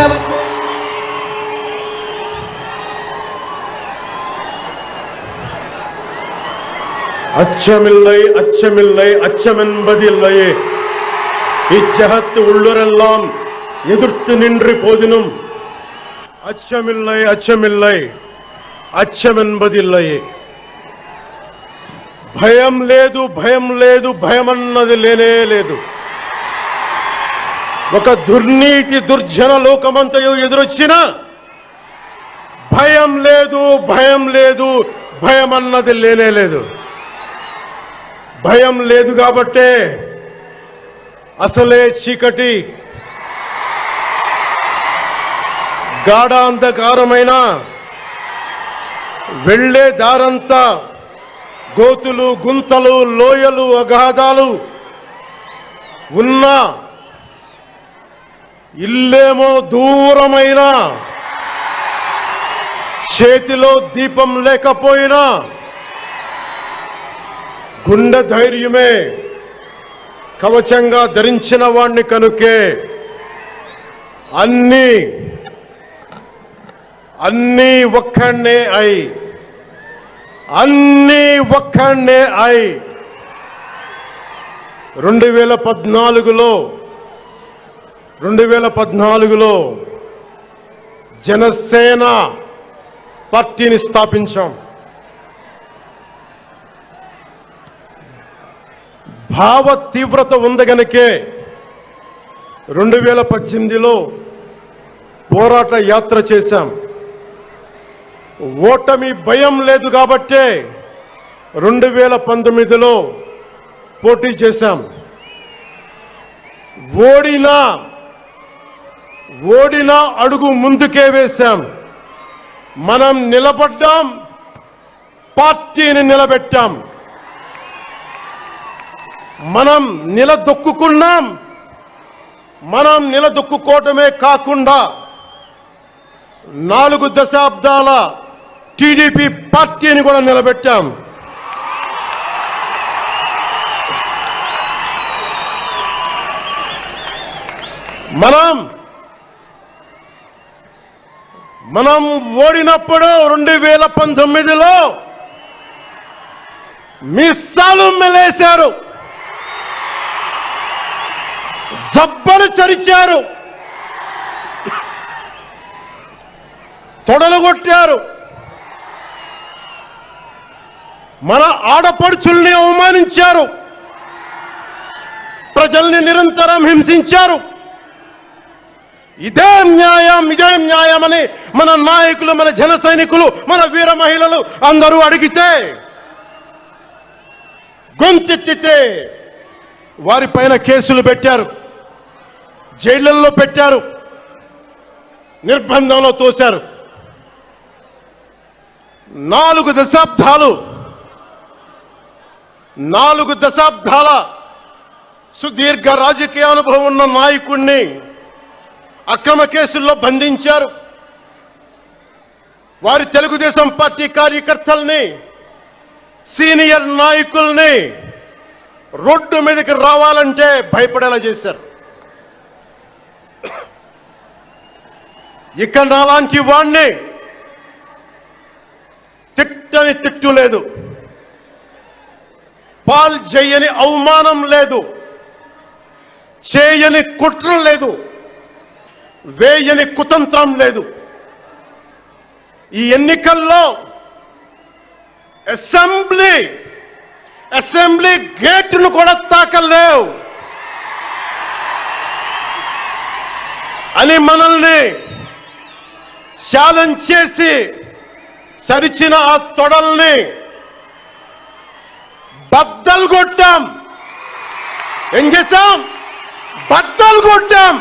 ప్రభుత్వం அச்சமில்லை அச்சமில்லை அச்சமென்பதில்லையே இச்சகத்து உள்ளுரெல்லாம் எதிர்த்து நின்று போதினும் அச்சமில்லை அச்சமில்லை అచ్చమెన్బదిల్లయే భయం లేదు భయం లేదు భయమన్నది లేనే లేదు. ఒక దుర్నీతి దుర్జన లోకమంతయు ఎదురొచ్చినా భయం లేదు భయం లేదు భయమన్నది లేనే లేదు. భయం లేదు కాబట్టే అసలే చీకటి గాఢాంధకారమైన వెళ్లే దారంతా గోతులు గుంతలు లోయలు అగాధాలు ఉన్నా ఇల్లేమో దూరమైన చేతిలో దీపం లేకపోయినా గుండె ధైర్యమే కవచంగా ధరించిన వాణ్ణి కనుకే అన్నీ ఒక్కడే అయి 2014లో జనసేన పార్టీని స్థాపించాం. భావ తీవ్రత ఉంది గనుకే 2018లో పోరాట యాత్ర చేశాం. ఓటమి భయం లేదు కాబట్టే 2019లో పోటీ చేశాం. ఓడినా అడుగు ముందుకే వేశాం. మనం నిలబడ్డాం, పార్టీని నిలబెట్టాం. మనం నిలదొక్కుకున్నాం. మనం నిలదొక్కుకోవటమే కాకుండా 4 దశాబ్దాల టీడీపీ పార్టీని కూడా నిలబెట్టాం. మనం ఓడినప్పుడు 2019లో మిస్సాలు మెలేశారు, జబ్బలు చరిచారు, తొడలు కొట్టారు, మన ఆడపడుచుల్ని అవమానించారు, ప్రజల్ని నిరంతరం హింసించారు. ఇదే న్యాయమని మన నాయకులు, మన జన సైనికులు, మన వీర మహిళలు అందరూ అడిగితే, గొంతెత్తితే వారిపైన కేసులు పెట్టారు, జైళ్లలో పెట్టారు, నిర్బంధంలో తోశారు. 4 దశాబ్దాల సుదీర్ఘ రాజకీయ అనుభవం ఉన్న నాయకుణ్ణి అక్రమ కేసుల్లో బంధించారు. వారి తెలుగుదేశం పార్టీ కార్యకర్తల్ని, సీనియర్ నాయకుల్ని రోడ్డు మీదకి రావాలంటే భయపడేలా చేశారు. ఇక నాలాంటి వాణ్ణి తిట్టని తిట్టు లేదు, పాల్ చేయని అవమానం లేదు, చేయని కుట్ర లేదు, వేయని కుతంత్రం లేదు. ఈ ఎన్నికల్లో అసెంబ్లీ గేటును కూడా తాకలేవు అని మనల్ని ఛాలెంజ్ చేసి సరిచిన ఆ తొడల్ని బద్దలు కొట్టాం. ఏం చేశాం? బద్దలు కొట్టాం.